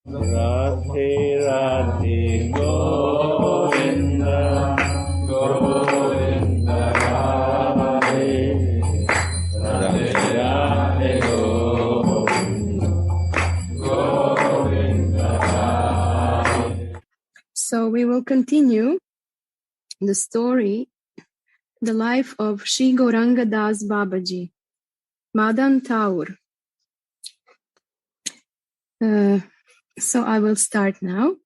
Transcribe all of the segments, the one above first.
Radhe Radhe Govinda Govinda Radhe Radhe Radhe Govinda Govinda Radhe. So we will continue the story, the life of Sri Gauranga Das Babaji, Madan Taur. So I will start now.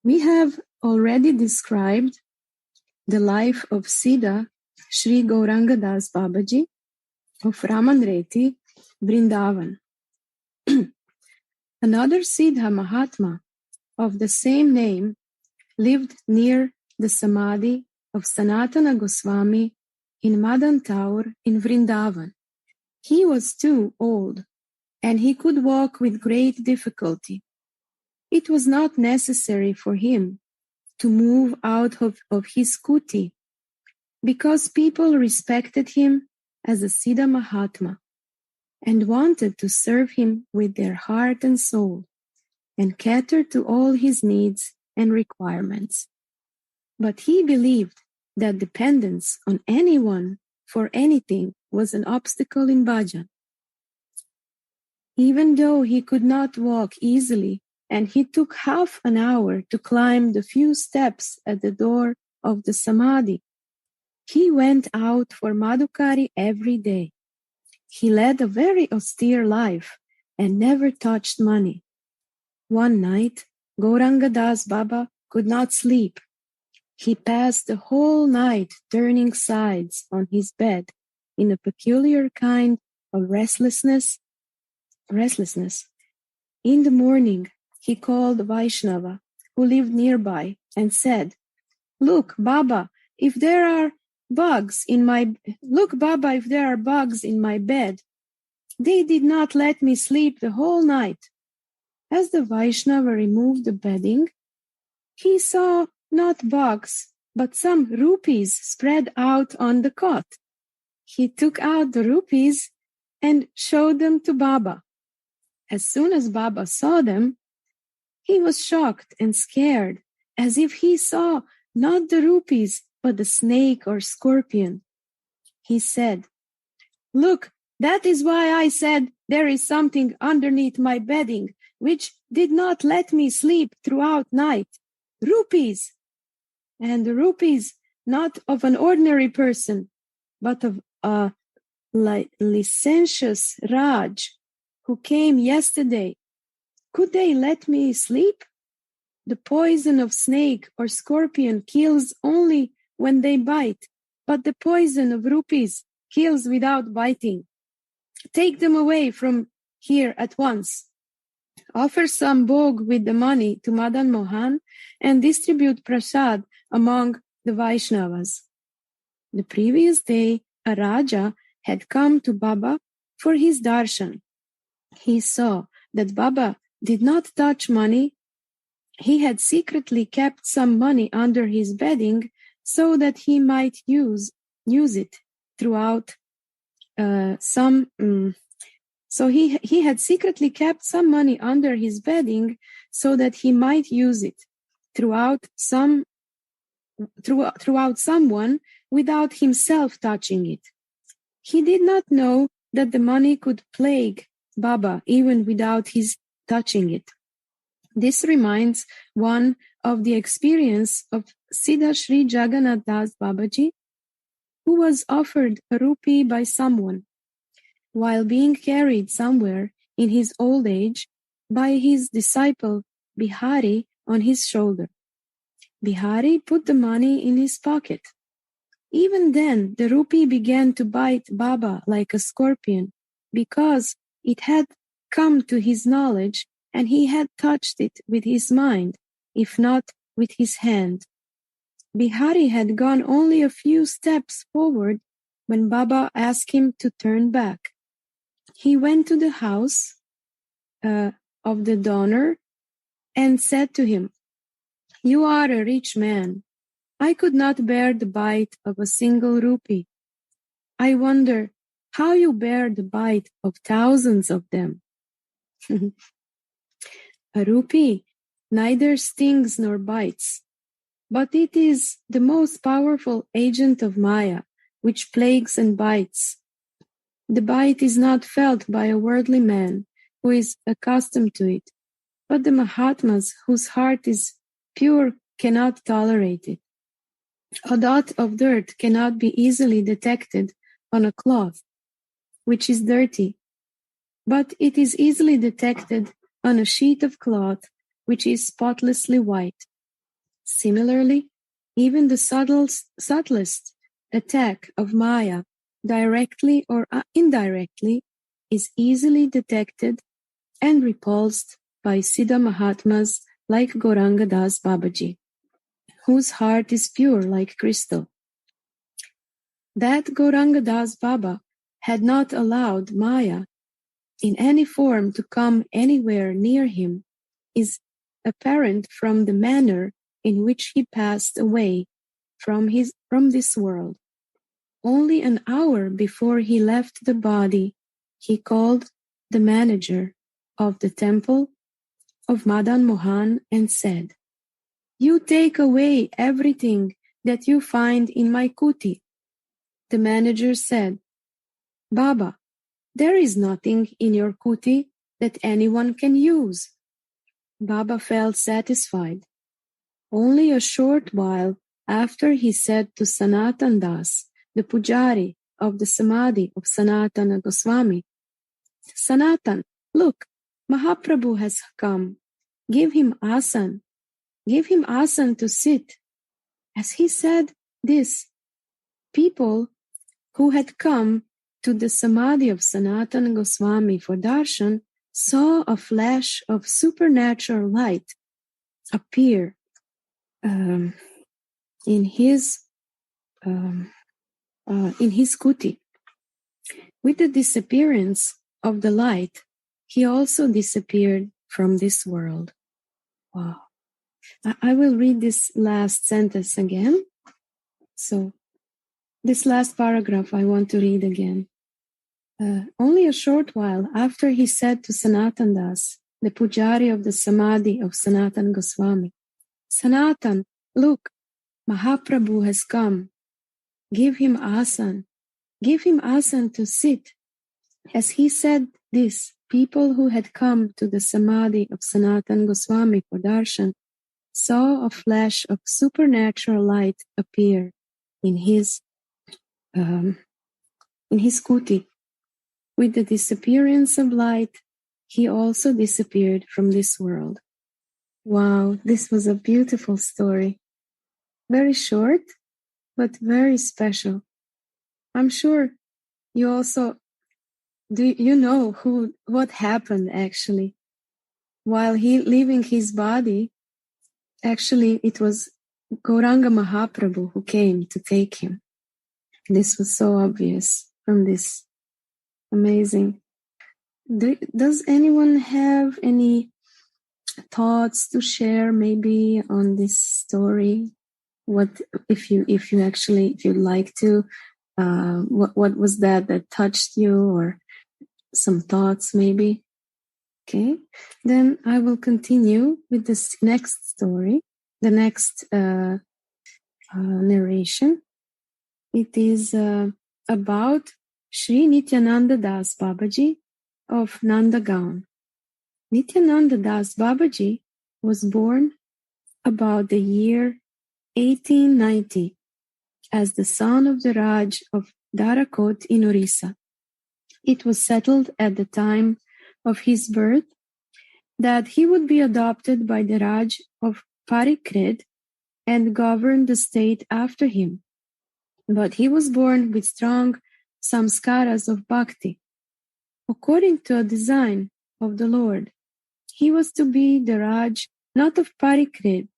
We have already described the life of Siddha Sri Gauranga Das Babaji of Ramanreti, Vrindavan. Another Siddha Mahatma of the same name lived near the Samadhi of Sanatana Goswami in Madan Taur in Vrindavan. He was too old, and he could walk with great difficulty. It was not necessary for him to move out of his kuti, because people respected him as a Siddha Mahatma and wanted to serve him with their heart and soul and cater to all his needs and requirements. But he believed that dependence on anyone for anything was an obstacle in bhajan. Even though he could not walk easily, and he took half an hour to climb the few steps at the door of the Samadhi, he went out for Madhukari every day. He led a very austere life and never touched money. One night, Gauranga Das Baba could not sleep. He passed the whole night turning sides on his bed in a peculiar kind of restlessness. In the morning, he called Vaishnava, who lived nearby, and said, Look, Baba, if there are bugs in my bed. They did not let me sleep the whole night. As the Vaishnava removed the bedding, he saw not bugs, but some rupees spread out on the cot. He took out the rupees and showed them to Baba. As soon as Baba saw them, he was shocked and scared, as if he saw not the rupees, but the snake or scorpion. He said, Look, that is why I said there is something underneath my bedding, which did not let me sleep throughout night. Rupees! And the rupees not of an ordinary person, but of a licentious Raj who came yesterday. Could they let me sleep? The poison of snake or scorpion kills only when they bite, but the poison of rupees kills without biting. Take them away from here at once. Offer some bhog with the money to Madan Mohan and distribute prasad among the Vaishnavas. The previous day, a Raja had come to Baba for his darshan. He saw that Baba did not touch money. He had secretly kept some money under his bedding so that he might use it throughout So he had secretly kept some money under his bedding so that he might use it throughout someone without himself touching it. He did not know that the money could plague Baba even without his touching it. This reminds one of the experience of Siddha Sri Jagannath Das Babaji, who was offered a rupee by someone while being carried somewhere in his old age by his disciple Bihari on his shoulder. Bihari put the money in his pocket. Even then, the rupee began to bite Baba like a scorpion because it had come to his knowledge and he had touched it with his mind, if not with his hand. Bihari had gone only a few steps forward when Baba asked him to turn back. He went to the house of the donor and said to him, "You are a rich man. I could not bear the bite of a single rupee. I wonder how you bear the bite of thousands of them." A rupee neither stings nor bites, but it is the most powerful agent of Maya, which plagues and bites. The bite is not felt by a worldly man who is accustomed to it, but the Mahatmas whose heart is pure cannot tolerate it. A dot of dirt cannot be easily detected on a cloth, which is dirty, but it is easily detected on a sheet of cloth, which is spotlessly white. Similarly, even the subtlest attack of Maya, directly or indirectly, is easily detected and repulsed by Siddha Mahatmas like Gauranga Das Babaji, whose heart is pure like crystal. That Gauranga Das Baba had not allowed Maya in any form to come anywhere near him is apparent from the manner in which he passed away from this world. Only an hour before he left the body, he called the manager of the temple of Madan Mohan and said, "You take away everything that you find in my kuti." The manager said, "Baba, there is nothing in your kuti that anyone can use." Baba felt satisfied. Only a short while after he said to Sanatan Das, the pujari of the Samadhi of Sanatana Goswami, "Sanatan, look, Mahaprabhu has come. Give him asan. Give him asan to sit." As he said this, people who had come to the Samadhi of Sanatana Goswami for darshan saw a flash of supernatural light appear in his kuti. With the disappearance of the light, he also disappeared from this world. Wow. I will read this last sentence again. So, this last paragraph I want to read again. Only a short while after he said to Sanatan Das, the pujari of the Samadhi of Sanatan Goswami, "Sanatan, look, Mahaprabhu has come. Give him asan. Give him asan to sit." As he said this, people who had come to the Samadhi of Sanatan Goswami for darshan saw a flash of supernatural light appear in his kuti. With the disappearance of light, he also disappeared from this world. Wow, this was a beautiful story. Very short, but very special. I'm sure you also know what happened actually. While he leaving his body, actually it was Gauranga Mahaprabhu who came to take him. This was so obvious from this. Amazing. Does anyone have any thoughts to share maybe on this story? What if you'd like to? What was that touched you, or some thoughts maybe? Okay, then I will continue with this next story, the next narration. It is about Sri Nityananda Das Babaji of Nandagaon. Nityananda Das Babaji was born about the year 1890 as the son of the Raj of Dharakot in Orissa. It was settled at the time of his birth that he would be adopted by the Raj of Parikred and govern the state after him. But he was born with strong samskaras of bhakti. According to a design of the Lord, he was to be the Raj not of Parikred,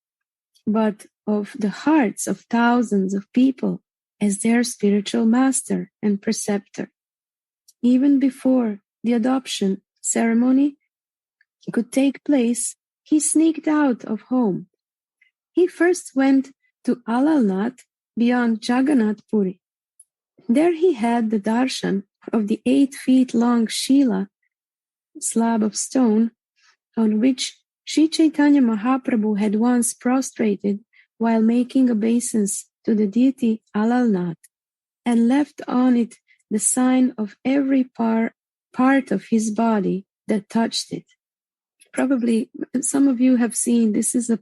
but of the hearts of thousands of people as their spiritual master and preceptor. Even before the adoption ceremony could take place, he sneaked out of home. He first went to Alalnath beyond Jagannath Puri. There he had the darshan of the 8 feet long Shila slab of stone on which Sri Chaitanya Mahaprabhu had once prostrated while making obeisance to the deity Alalnath and left on it the sign of every part of his body that touched it. Probably some of you have seen, this is a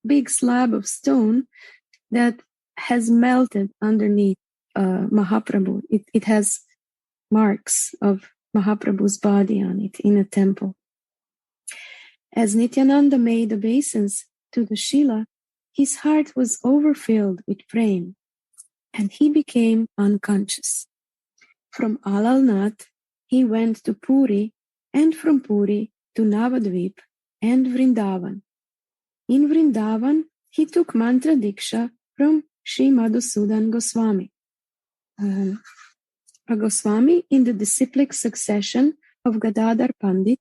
big slab of stone that has melted underneath Mahaprabhu. It has marks of Mahaprabhu's body on it in a temple. As Nityananda made obeisance to the Shila, his heart was overfilled with prema, and he became unconscious. From Alalnath, he went to Puri, and from Puri to Navadvip and Vrindavan. In Vrindavan, he took mantra diksha from Sri Madhusudan Goswami, a Goswami in the disciplic succession of Gadadhar Pandit,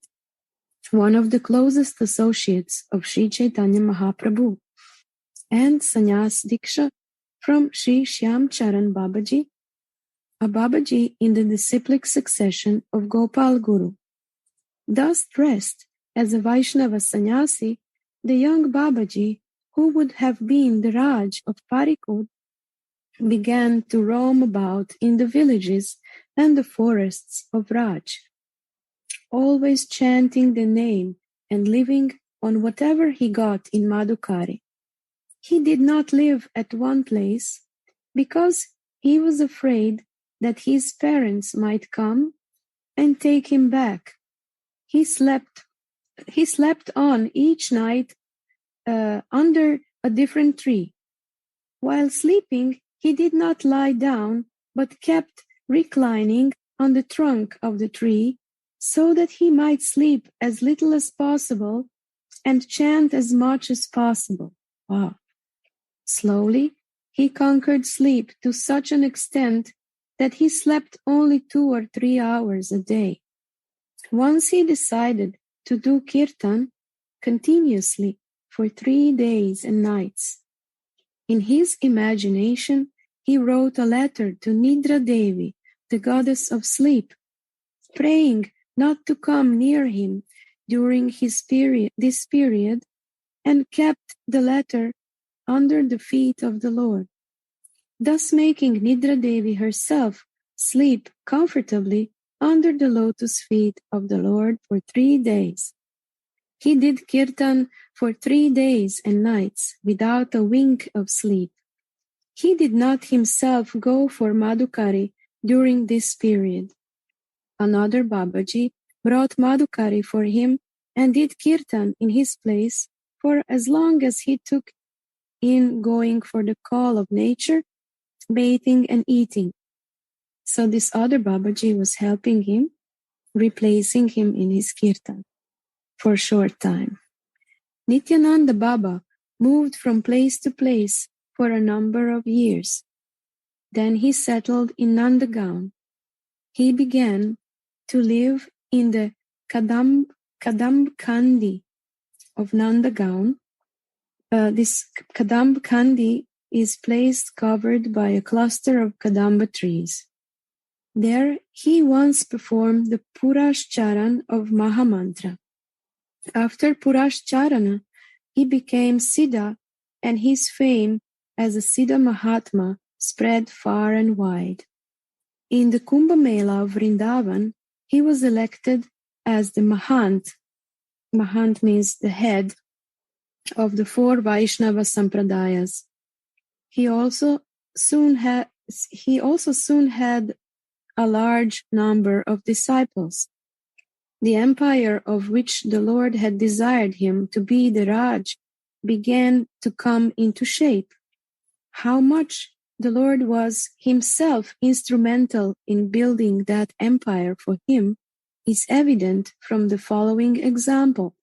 one of the closest associates of Sri Chaitanya Mahaprabhu, and Sannyas Diksha from Sri Shyam Charan Babaji, a Babaji in the disciplic succession of Gopal Guru. Thus dressed as a Vaishnava sannyasi, the young Babaji, who would have been the Raj of Parikut, began to roam about in the villages and the forests of Raj, always chanting the name and living on whatever he got in Madhukari. He did not live at one place because he was afraid that his parents might come and take him back. He slept on each night under a different tree. While sleeping, he did not lie down, but kept reclining on the trunk of the tree so that he might sleep as little as possible and chant as much as possible. Wow. Slowly, he conquered sleep to such an extent that he slept only 2 or 3 hours a day. Once he decided to do kirtan continuously for 3 days and nights. In his imagination, he wrote a letter to Nidra Devi, the goddess of sleep, praying not to come near him during this period, and kept the letter under the feet of the Lord, thus making Nidra Devi herself sleep comfortably under the lotus feet of the Lord for 3 days. He did kirtan for 3 days and nights without a wink of sleep. He did not himself go for Madhukari during this period. Another Babaji brought Madhukari for him and did kirtan in his place for as long as he took in going for the call of nature, bathing and eating. So this other Babaji was helping him, replacing him in his kirtan for a short time. Nityananda Baba moved from place to place for a number of years. Then he settled in Nandagaon. He began to live in the Kadambkandi of Nandagaon. This Kadambkandi is placed covered by a cluster of Kadamba trees. There he once performed the Purashcharan of Mahamantra. After Purashcharana, he became Siddha, and his fame as a Siddha Mahatma spread far and wide. In the Kumbh Mela of Vrindavan, he was elected as the Mahant. Mahant means the head of the 4 Vaishnava Sampradayas. He also soon had a large number of disciples. The empire of which the Lord had desired him to be the Raj began to come into shape. How much the Lord was himself instrumental in building that empire for him is evident from the following example.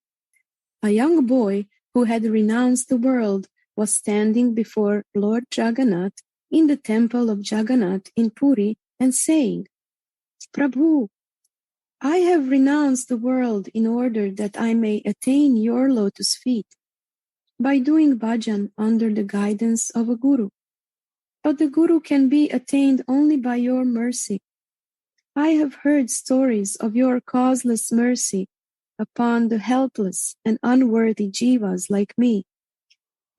A young boy who had renounced the world was standing before Lord Jagannath in the temple of Jagannath in Puri and saying, "Prabhu, I have renounced the world in order that I may attain your lotus feet by doing bhajan under the guidance of a guru. But the guru can be attained only by your mercy. I have heard stories of your causeless mercy upon the helpless and unworthy jivas like me.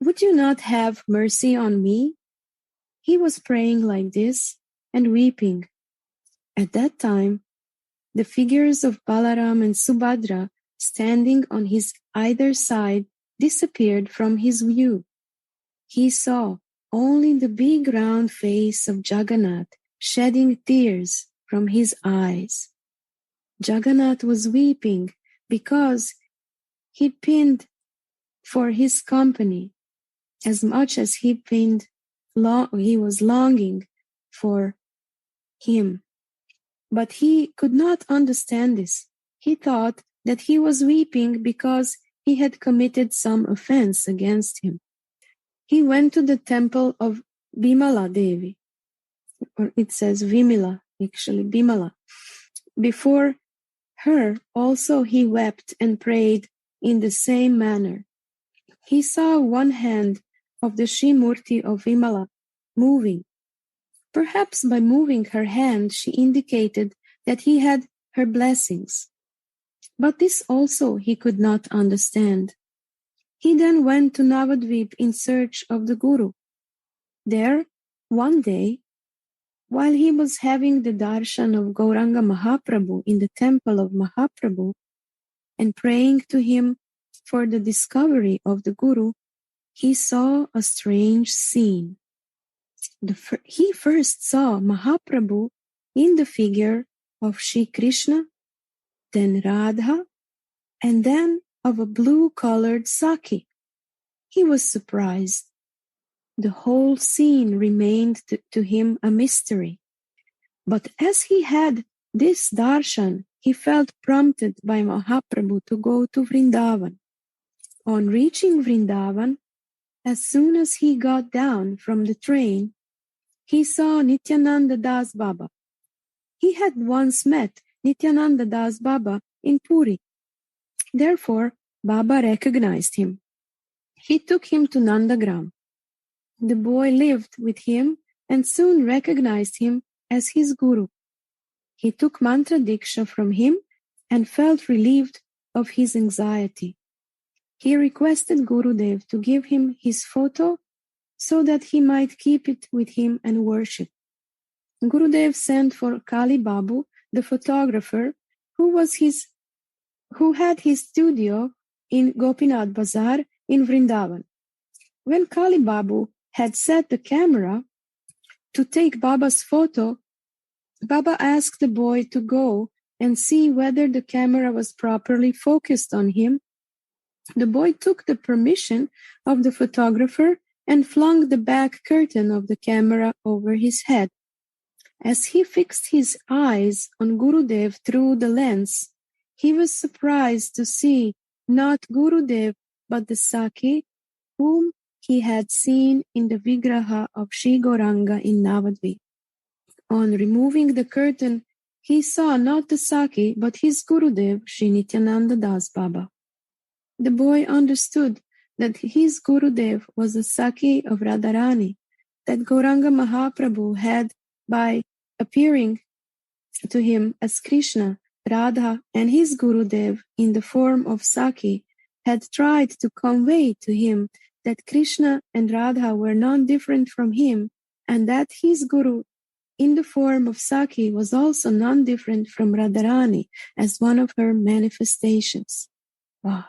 Would you not have mercy on me?" He was praying like this and weeping. At that time, the figures of Balaram and Subhadra standing on his either side disappeared from his view. He saw only the big round face of Jagannath shedding tears from his eyes. Jagannath was weeping because he pined for his company as much as he was longing for him. But he could not understand this. He thought that he was weeping because he had committed some offense against him. He went to the temple of Bimala Devi, or it says Vimala, actually Bimala. Before her also he wept and prayed in the same manner. He saw one hand of the Shrimurti of Vimala moving. Perhaps by moving her hand she indicated that he had her blessings. But this also he could not understand. He then went to Navadvip in search of the Guru. There, one day, while he was having the darshan of Gauranga Mahaprabhu in the temple of Mahaprabhu and praying to him for the discovery of the Guru, he saw a strange scene. He first saw Mahaprabhu in the figure of Shri Krishna, then Radha, and then of a blue-colored Saki. He was surprised. The whole scene remained to him a mystery. But as he had this darshan, he felt prompted by Mahaprabhu to go to Vrindavan. On reaching Vrindavan, as soon as he got down from the train, he saw Nityananda Das Baba. He had once met Nityananda Das Baba in Puri. Therefore, Baba recognized him. He took him to Nandagram. The boy lived with him and soon recognized him as his guru. He took mantra diksha from him and felt relieved of his anxiety. He requested Gurudev to give him his photo so that he might keep it with him and worship. Gurudev sent for Kali Babu, the photographer, who had his studio in Gopinath Bazar in Vrindavan. When Kali Babu had set the camera to take Baba's photo, Baba asked the boy to go and see whether the camera was properly focused on him. The boy took the permission of the photographer and flung the back curtain of the camera over his head. As he fixed his eyes on Gurudev through the lens, he was surprised to see not Gurudev but the Saki whom he had seen in the Vigraha of Sri Gauranga in Navadvip. On removing the curtain, he saw not the Saki but his Gurudev, Sri Nityananda Das Baba. The boy understood that his Gurudev was the Saki of Radharani, that Gauranga Mahaprabhu had, by appearing to him as Krishna, Radha, and his Gurudev in the form of Saki, had tried to convey to him that Krishna and Radha were not different from him, and that his Guru in the form of Saki was also not different from Radharani as one of her manifestations. Wow!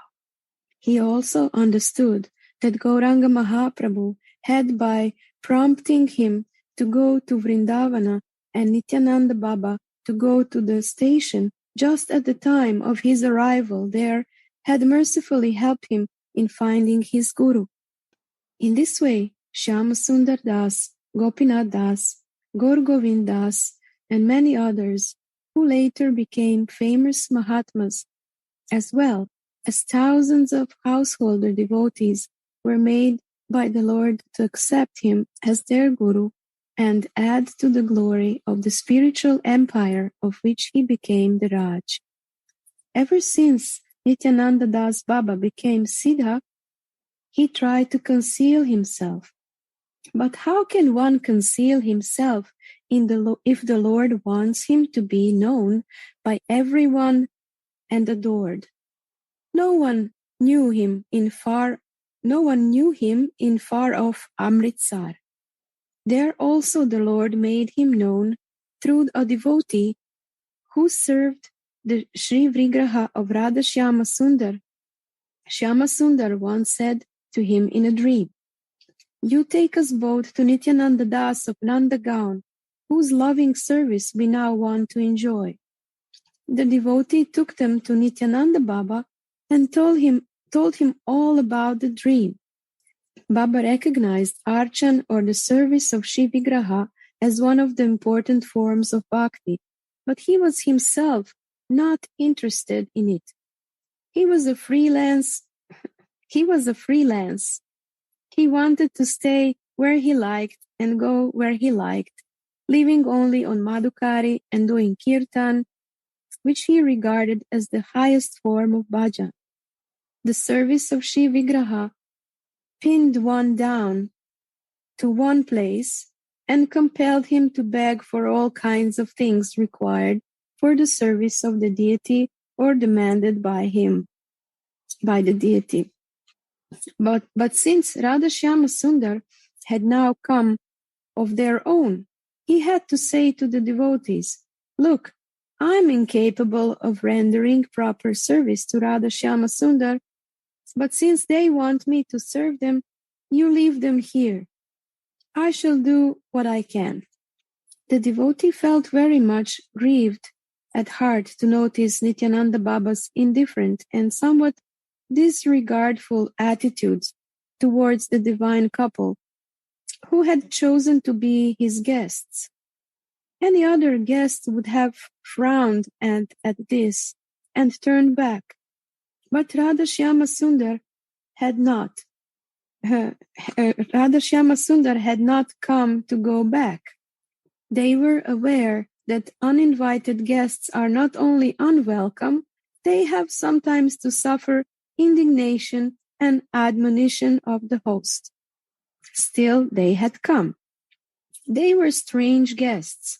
He also understood that Gauranga Mahaprabhu had, by prompting him to go to Vrindavana and Nityananda Baba to go to the station just at the time of his arrival there, had mercifully helped him in finding his Guru. In this way, Shyama Sundar Das, Gopinath Das, Gaur Govind Das, and many others, who later became famous Mahatmas, as well as thousands of householder devotees, were made by the Lord to accept him as their Guru and add to the glory of the spiritual empire of which he became the Raj. Ever since Nityananda Das Baba became Siddha, he tried to conceal himself. But how can one conceal himself if the Lord wants him to be known by everyone and adored? No one knew him in far off Amritsar. There also the Lord made him known through a devotee who served the Sri Vigraha of Radha Shyama Sundar. Shyama Sundar once said to him in a dream, "You take us both to Nityananda Das of Nandagaon, whose loving service we now want to enjoy." The devotee took them to Nityananda Baba and told him all about the dream. Baba recognized Archan, or the service of Shri Vigraha, as one of the important forms of bhakti, but he was himself not interested in it. He was a freelance. He wanted to stay where he liked and go where he liked, living only on Madhukari and doing kirtan, which he regarded as the highest form of bhajan. The service of Shri Vigraha pinned one down to one place and compelled him to beg for all kinds of things required for the service of the deity or demanded by the deity. But since Radha Shyama Sundar had now come of their own, he had to say to the devotees, "Look, I'm incapable of rendering proper service to Radha Shyama Sundar, but since they want me to serve them, you leave them here. I shall do what I can." The devotee felt very much grieved at heart to notice Nityananda Baba's indifferent and somewhat disregardful attitudes towards the divine couple who had chosen to be his guests. Any other guest would have frowned at this and turned back, but Radha Shyama Sundar had not. Radha Shyama Sundar had not come to go back. They were aware that uninvited guests are not only unwelcome, they have sometimes to suffer indignation and admonition of the host. Still, they had come. They were strange guests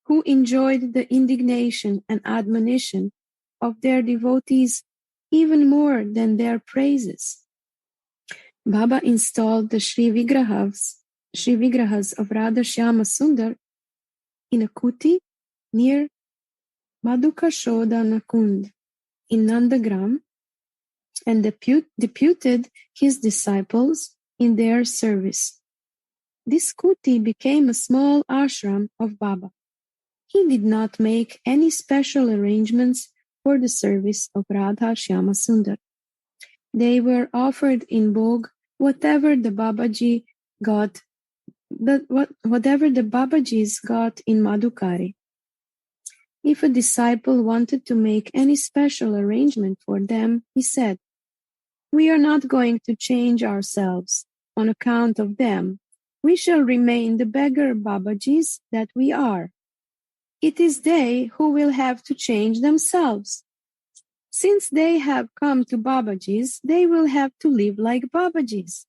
who enjoyed the indignation and admonition of their devotees even more than their praises. Baba installed the Sri Vigrahas of Radha Shyama Sundar in a kuti near Madhukashodana Kund in Nandagram and deputed his disciples in their service. This kuti became a small ashram of Baba. He did not make any special arrangements for the service of Radha Shyama Sundar. They were offered in bhog whatever the Babajis got in Madhukari. If a disciple wanted to make any special arrangement for them, he said, "We are not going to change ourselves on account of them. We shall remain the beggar Babajis that we are. It is they who will have to change themselves. Since they have come to Babajis, they will have to live like Babajis.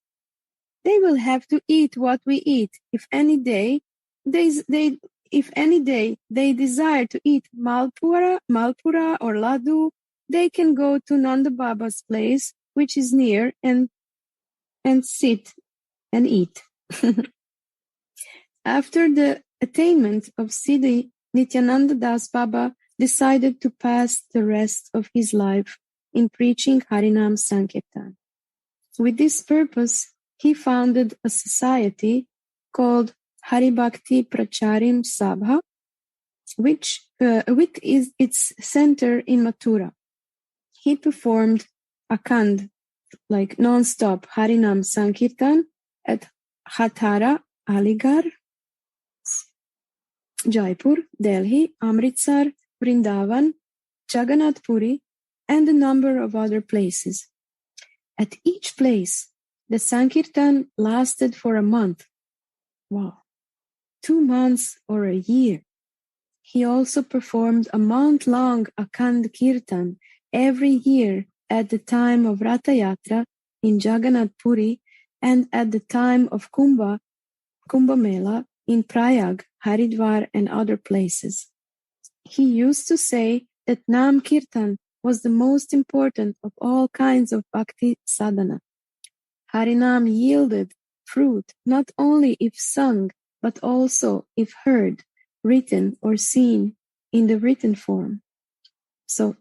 They will have to eat what we eat. If any day they desire to eat malpura or laddu, they can go to Nanda Baba's place, which is near, and sit and eat." After the attainment of Siddhi, Nityananda Das Baba decided to pass the rest of his life in preaching Harinam Sankirtan. With this purpose, he founded a society called Hari Bhakti Pracharim Sabha, which is its center in Mathura. He performed akhand, like non-stop Harinam Sankirtan at Hathara, Aligarh, Jaipur, Delhi, Amritsar, Vrindavan, Jagannath Puri, and a number of other places. At each place, the Sankirtan lasted for a month. Wow. 2 months or a year. He also performed a month-long Akhand Kirtan every year at the time of Ratha Yatra in Jagannath Puri and at the time of Kumbh Mela in Prayag, Haridwar, and other places. He used to say that Nam Kirtan was the most important of all kinds of bhakti sadhana. Harinam yielded fruit not only if sung, but also if heard, written or seen in the written form. So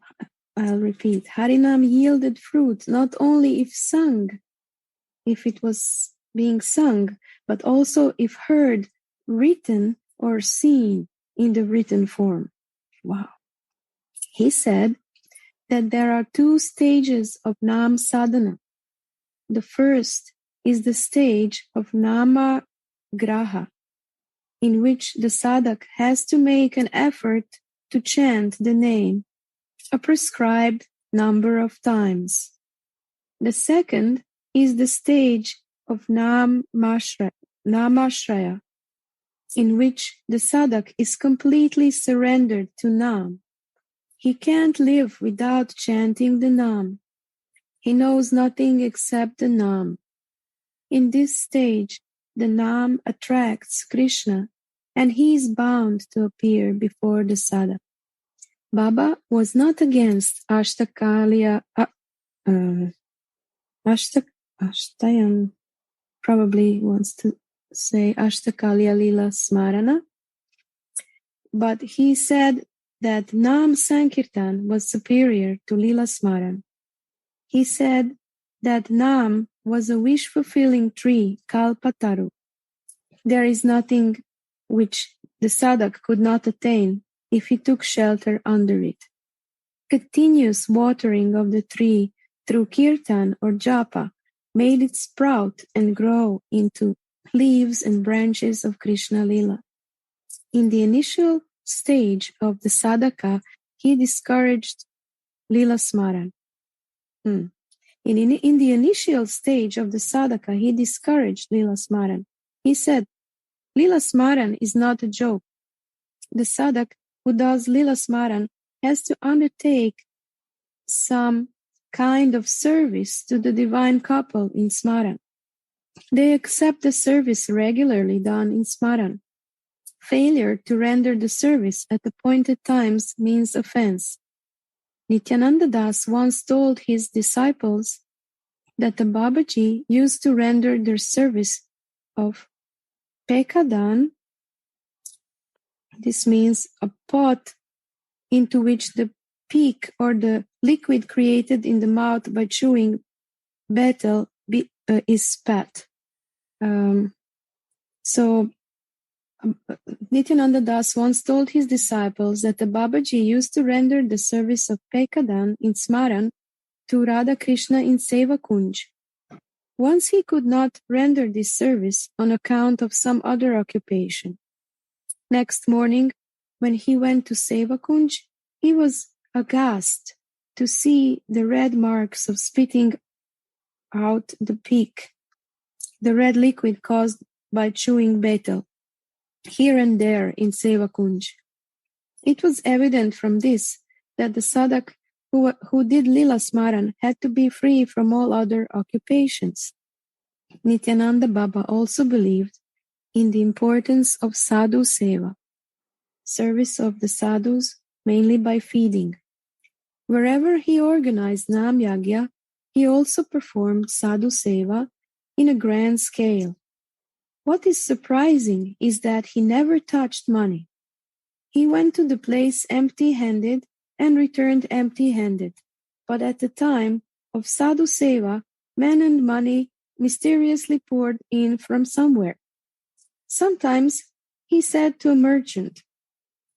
I'll repeat. Harinam yielded fruit not only if sung, if it was being sung, but also if heard, written or seen in the written form. Wow. He said that there are two stages of Nam sadhana. The first is the stage of Nama Graha, in which the sadhak has to make an effort to chant the name a prescribed number of times. The second is the stage of Namashraya, in which the sadhak is completely surrendered to Nam. He can't live without chanting the Nam. He knows nothing except the Nam. In this stage, the Nam attracts Krishna, and he is bound to appear before the sadhak. Baba was not against Ashtayam probably wants to say Ashtakalya Lila Smarana, but he said that Nam Sankirtan was superior to Lila Smaran. He said that Nam was a wish-fulfilling tree, Kalpataru. There is nothing which the sadhak could not attain if he took shelter under it. Continuous watering of the tree through kirtan or japa made it sprout and grow into leaves and branches of Krishna Lila. In the initial stage of the sadhaka, he discouraged Lila Smaran. In the initial stage of the sadhaka, he discouraged Lila Smaran. He said, Lila Smaran is not a joke. The sadhak who does Lila Smaran has to undertake some kind of service to the divine couple in Smaran. They accept the service regularly done in Smaran. Failure to render the service at appointed times means offense. Nityananda Das once told his disciples that the Babaji used to render their service of pekadan. This means a pot into which the peak or the liquid created in the mouth by chewing betel is spat. Nityananda Das once told his disciples that the Babaji used to render the service of Pekadan in Smaran to Radha Krishna in Seva Kunj. Once he could not render this service on account of some other occupation. Next morning, when he went to Seva Kunj, he was aghast to see the red marks of spitting out the peak, the red liquid caused by chewing betel, here and there in Seva Kunj. It was evident from this that the sadhak who did Lila Smaran had to be free from all other occupations. Nityananda Baba also believed in the importance of sadhu seva, service of the sadhus, mainly by feeding. Wherever he organized Nam Yagya, he also performed sadhu seva in a grand scale. What is surprising is that he never touched money. He went to the place empty-handed and returned empty-handed. But at the time of sadhu seva, men and money mysteriously poured in from somewhere. Sometimes he said to a merchant,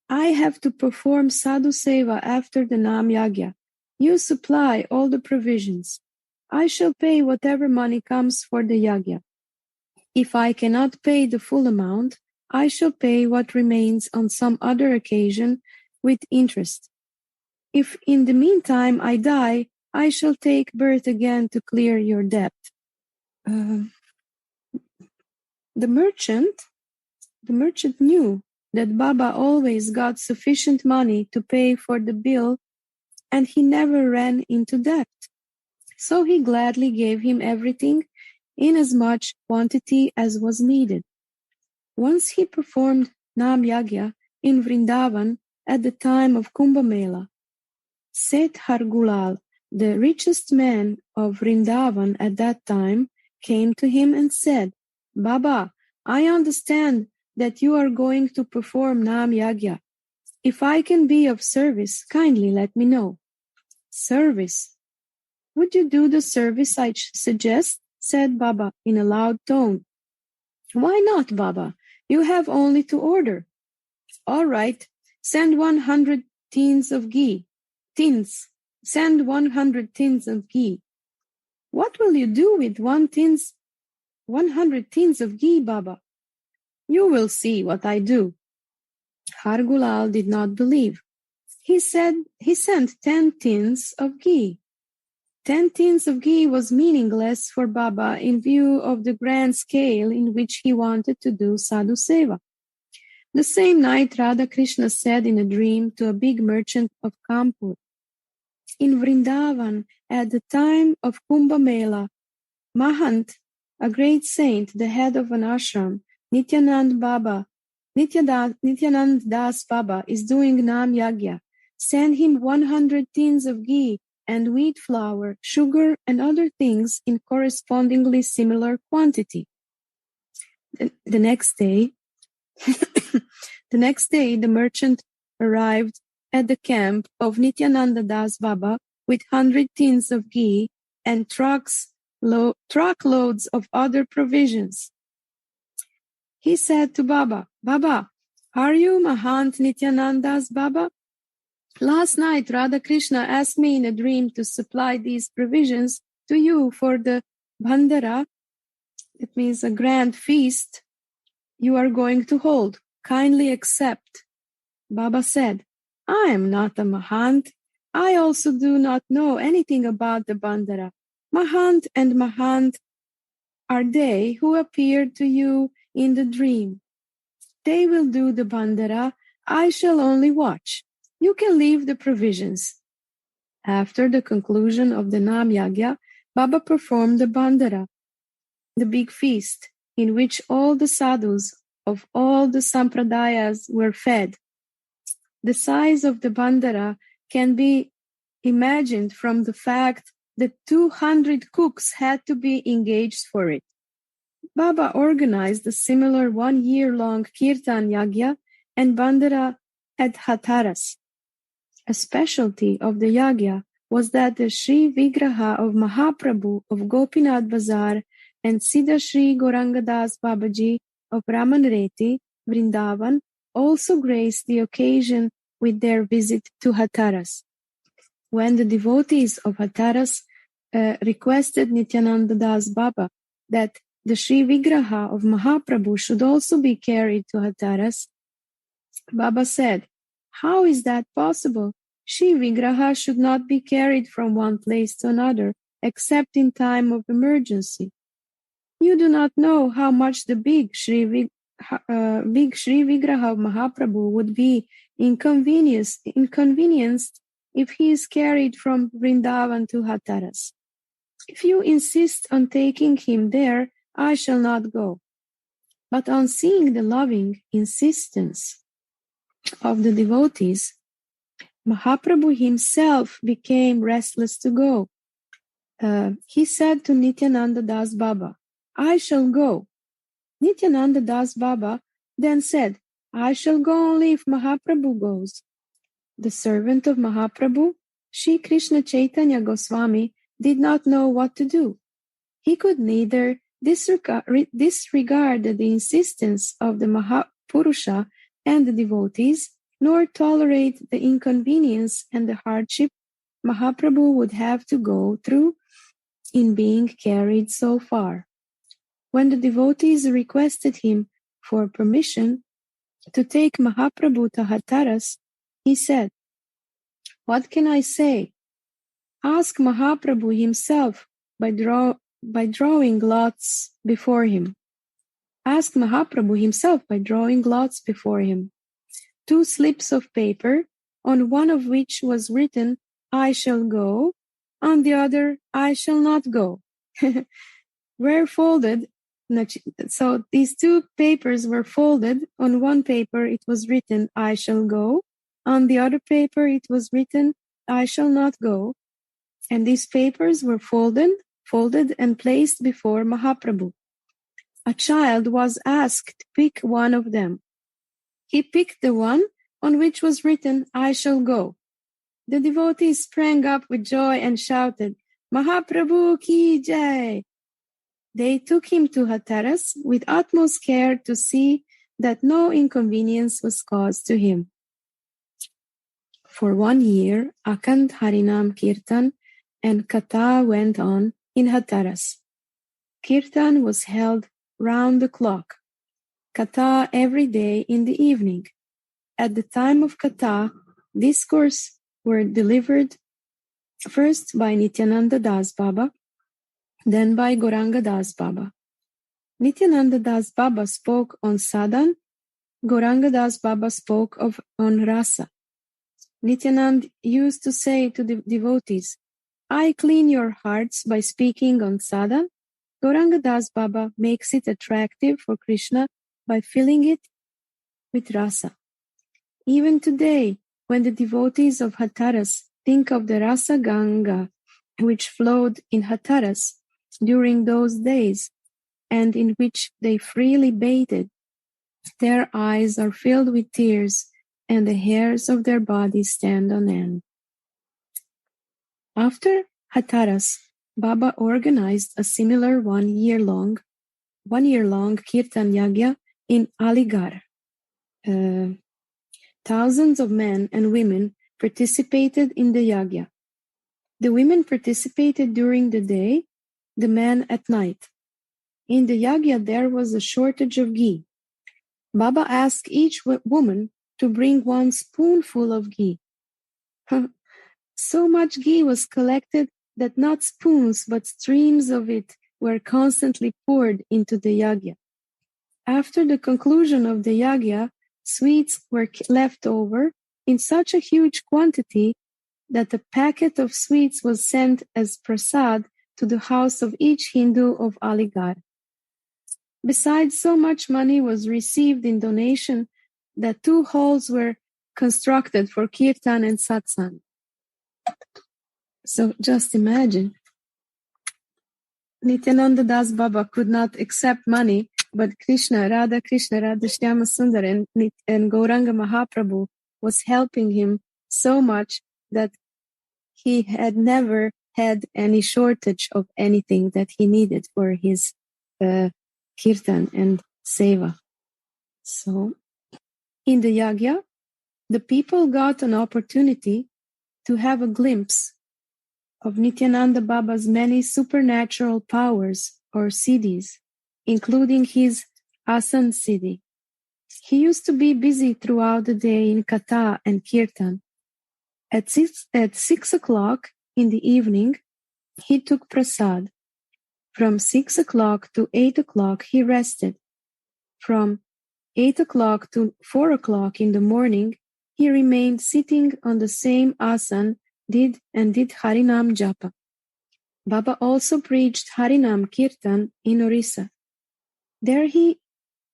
I have to perform sadhu seva after the Nam Yagya. You supply all the provisions. I shall pay whatever money comes for the Yagya. If I cannot pay the full amount, I shall pay what remains on some other occasion with interest. If in the meantime I die, I shall take birth again to clear your debt. The merchant knew that Baba always got sufficient money to pay for the bill, and he never ran into debt. So he gladly gave him everything in as much quantity as was needed. Once he performed Nam Yagya in Vrindavan at the time of Kumbh Mela. Seth Hargulal, the richest man of Vrindavan at that time, came to him and said, Baba, I understand that you are going to perform Nam Yagya. If I can be of service, kindly let me know. Service? Would you do the service I suggest? Said Baba in a loud tone. Why not, Baba? You have only to order. All right, send 100 tins of ghee. Send 100 tins of ghee. What will you do with 100 tins of ghee, Baba? You will see what I do. Hargulal did not believe. He sent 10 tins of ghee. 10 tins of ghee was meaningless for Baba in view of the grand scale in which he wanted to do sadhu seva. The same night, Radha Krishna said in a dream to a big merchant of Kanpur, in Vrindavan, at the time of Kumbh Mela, Mahant, a great saint, the head of an ashram, Nityanand Das Baba, is doing Nam Yagya. Send him 100 tins of ghee and wheat flour, sugar, and other things in correspondingly similar quantity. The next day, the merchant arrived at the camp of Nityananda Das Baba with 100 tins of ghee and truckloads of other provisions. He said to Baba, Baba, are you Mahant Nityananda Das Baba? Last night, Radha Krishna asked me in a dream to supply these provisions to you for the Bhandara, it means a grand feast you are going to hold. Kindly accept. Baba said, I am not a Mahant. I also do not know anything about the Bhandara. Mahant and Mahant are they who appeared to you in the dream. They will do the Bhandara. I shall only watch. You can leave the provisions. After the conclusion of the Nam Yagya, Baba performed the Bhandara, the big feast, in which all the sadhus of all the sampradayas were fed. The size of the Bhandara can be imagined from the fact that 200 cooks had to be engaged for it. Baba organized a similar 1-year-long Kirtan Yagya and Bhandara at Hatharas. A specialty of the Yagya was that the Sri Vigraha of Mahaprabhu of Gopinath Bazar and Siddha Sri Gauranga Das Babaji of Ramanreti, Vrindavan, also graced the occasion with their visit to Hatharas. When the devotees of Hatharas requested Nityananda Das Baba that the Sri Vigraha of Mahaprabhu should also be carried to Hatharas, Baba said, how is that possible? Sri Vigraha should not be carried from one place to another, except in time of emergency. You do not know how much the big Sri Vigraha of Mahaprabhu would be inconvenienced if he is carried from Vrindavan to Hatharas. If you insist on taking him there, I shall not go. But on seeing the loving insistence of the devotees, Mahaprabhu himself became restless to go. He said to Nityananda Das Baba, I shall go. Nityananda Das Baba then said, I shall go only if Mahaprabhu goes. The servant of Mahaprabhu, Shri Krishna Chaitanya Goswami, did not know what to do. He could neither disregard the insistence of the Mahapurusha and the devotees, nor tolerate the inconvenience and the hardship Mahaprabhu would have to go through in being carried so far. When the devotees requested him for permission to take Mahaprabhu to Hatharas, he said, what can I say? Ask Mahaprabhu himself by drawing lots before him. Ask Mahaprabhu himself by drawing lots before him. 2 slips of paper, on one of which was written, I shall go, on the other, I shall not go, were folded. So these 2 papers were folded. On one paper it was written, I shall go. On the other paper it was written, I shall not go, and these papers were folded and placed before Mahaprabhu. A child was asked to pick one of them. He picked the one on which was written, I shall go. The devotees sprang up with joy and shouted, Mahaprabhu ki jai! They took him to Hathras with utmost care to see that no inconvenience was caused to him. For 1 year, Akhand Harinam Kirtan and Katha went on in Hathras. Kirtan was held round the clock. Katha every day in the evening. At the time of Katha, discourse were delivered first by Nityananda Das Baba, then by Gauranga Das Baba. Nityananda Das Baba spoke on sadhan, Gauranga Das Baba spoke on rasa. Nityananda used to say to the devotees, I clean your hearts by speaking on sadhan. Gauranga Das Baba makes it attractive for Krishna by filling it with rasa. Even today, when the devotees of Hathras think of the Rasa Ganga, which flowed in Hathras during those days, and in which they freely bathed, their eyes are filled with tears, and the hairs of their bodies stand on end. After Hathras, Baba organized a similar 1 year long Kirtan Yagya in Aligarh. Thousands of men and women participated in the yagya. The women participated during the day, the men at night. In the yagya there was a shortage of ghee. Baba asked each woman to bring 1 spoonful of ghee. So much ghee was collected that not spoons but streams of it were constantly poured into the yagya. After the conclusion of the yagya, sweets were left over in such a huge quantity that a packet of sweets was sent as prasad to the house of each Hindu of Aligarh. Besides, so much money was received in donation that 2 halls were constructed for kirtan and satsang. So just imagine, Nityananda Das Baba could not accept money, but Radha Shyama Sundar and Gauranga Mahaprabhu was helping him so much that he had never had any shortage of anything that he needed for his kirtan and seva. So, in the yagya, the people got an opportunity to have a glimpse of Nityananda Baba's many supernatural powers or siddhis, including his Asan siddhi. He used to be busy throughout the day in Katha and Kirtan. At 6 o'clock in the evening, he took prasad. From 6 o'clock to 8 o'clock, he rested. From 8 o'clock to 4 o'clock in the morning, he remained sitting on the same asan, did Harinam Japa. Baba also preached Harinam Kirtan in Orissa. There he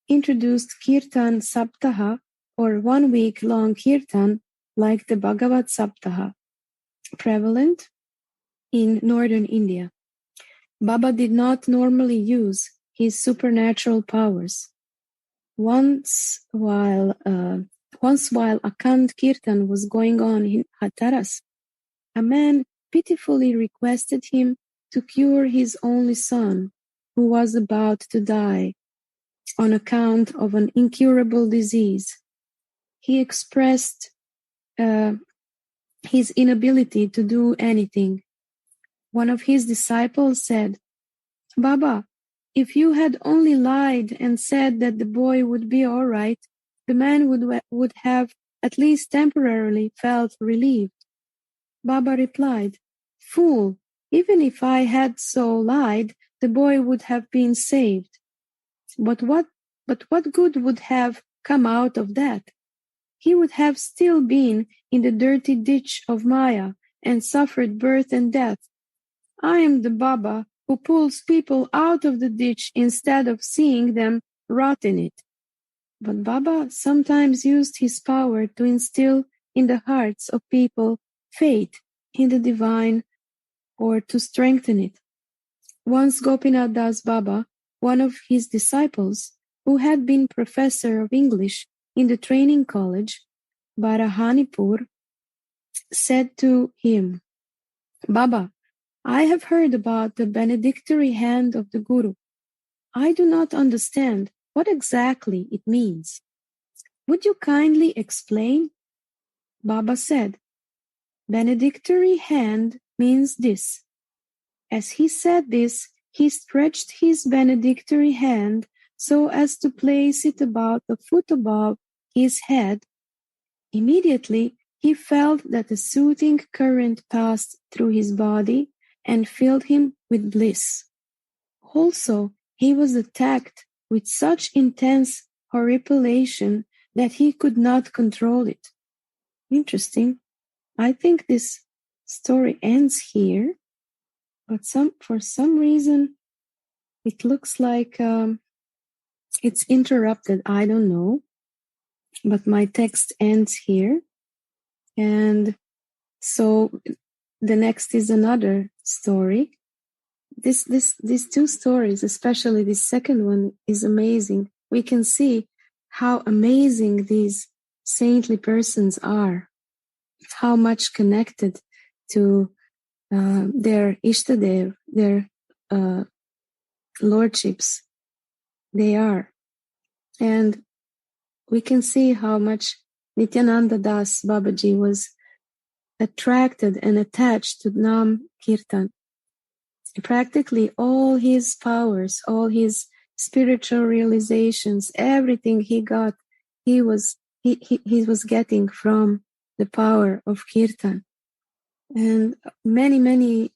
introduced Kirtan Saptaha, or 1 week long Kirtan, like the Bhagavad Saptaha, prevalent in northern India. Baba did not normally use his supernatural powers. Once while Akhand Kirtan was going on in Hathras, a man pitifully requested him to cure his only son, who was about to die on account of an incurable disease. He expressed his inability to do anything. One of his disciples said, Baba, if you had only lied and said that the boy would be all right, the man would have at least temporarily felt relieved. Baba replied, Fool, even if I had so lied, the boy would have been saved. But what good would have come out of that? He would have still been in the dirty ditch of Maya and suffered birth and death. I am the Baba who pulls people out of the ditch instead of seeing them rot in it. But Baba sometimes used his power to instill in the hearts of people faith in the divine or to strengthen it. Once Gopinath Das Baba, one of his disciples, who had been professor of English in the training college, Barahanipur, said to him, Baba, I have heard about the benedictory hand of the Guru. I do not understand what exactly it means. Would you kindly explain? Baba said, benedictory hand means this. As he said this, he stretched his benedictory hand so as to place it about a foot above his head. Immediately, he felt that a soothing current passed through his body and filled him with bliss. Also, he was attacked with such intense horripilation that he could not control it. Interesting. I think this story ends here, but for some reason it looks like it's interrupted. I don't know, but my text ends here, and so the next is another story. These two stories, especially this second one, is amazing. We can see how amazing these saintly persons are, how much connected to their Ishtadev, their lordships they are. And we can see how much Nityananda Das Babaji was attracted and attached to Nam Kirtan. Practically all his powers, all his spiritual realizations, everything he got, he was getting from the power of Kirtan. And many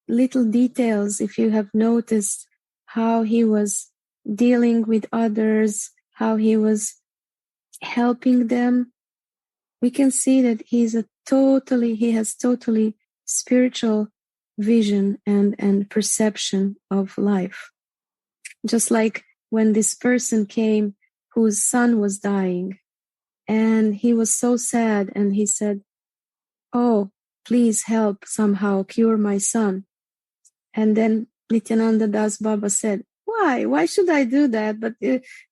little details, if you have noticed how he was dealing with others, how he was helping them, we can see that he has totally spiritual vision and perception of life. Just like when this person came whose son was dying, and he was so sad, and he said, oh, please help somehow cure my son. And then Nityananda Das Baba said, why should I do that? But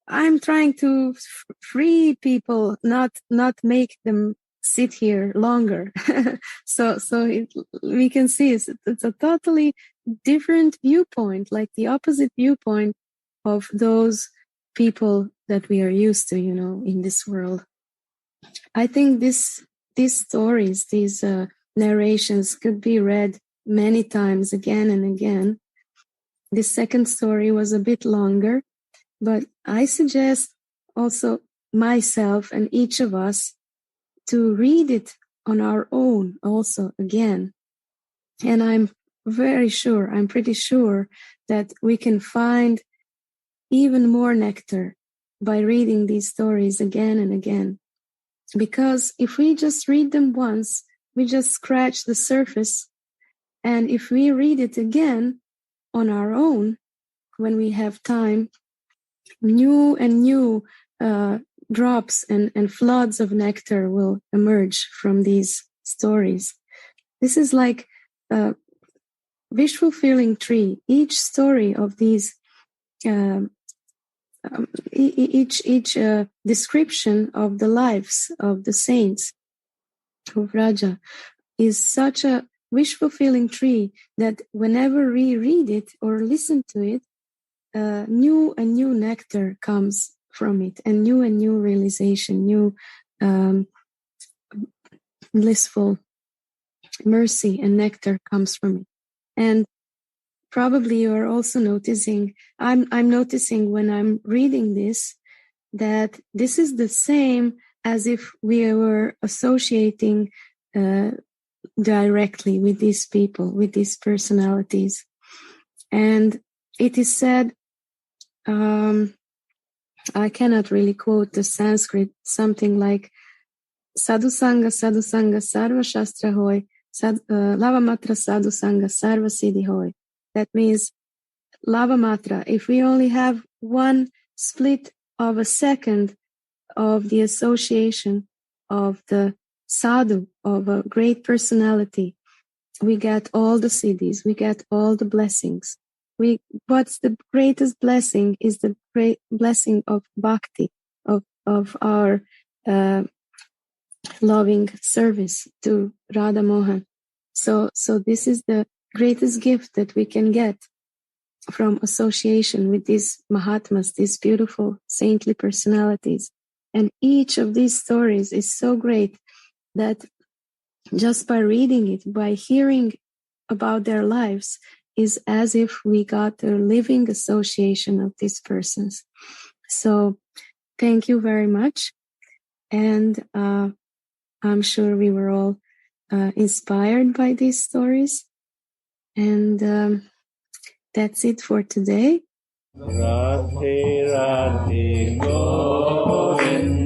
I'm trying to free people, not make them sit here longer. so we can see it's a totally different viewpoint, like the opposite viewpoint of those people that we are used to, in this world. I think these stories, these narrations could be read many times again and again. The second story was a bit longer, but I suggest also myself and each of us to read it on our own also again. And I'm pretty sure that we can find even more nectar by reading these stories again and again. Because if we just read them once, we just scratch the surface. And if we read it again on our own, when we have time, new drops and floods of nectar will emerge from these stories. This is like a wish-fulfilling tree. Each story of these, each description of the lives of the saints of Vraja is such a wish-fulfilling tree that whenever we read it or listen to it, new nectar comes from it, and new realization, new blissful mercy and nectar comes from it. And probably you are also noticing, I'm noticing when I'm reading this, that this is the same as if we were associating directly with these people, with these personalities. And it is said, I cannot really quote the Sanskrit, something like Sadhu Sangha Sarva Shastra Hoy, Lava Matra Sadhu Sangha Sarva Siddhi Hoy. That means Lava Matra, if we only have one split of a second of the association of the sadhu, of a great personality, we get all the siddhis, we get all the blessings. What's the greatest blessing is the great blessing of bhakti, of our loving service to Radha Mohan. So this is the greatest gift that we can get from association with these Mahatmas, these beautiful saintly personalities. And each of these stories is so great that just by reading it, by hearing about their lives, is as if we got a living association of these persons. So thank you very much. And I'm sure we were all inspired by these stories. And that's it for today. Radhe Radhe Govinda.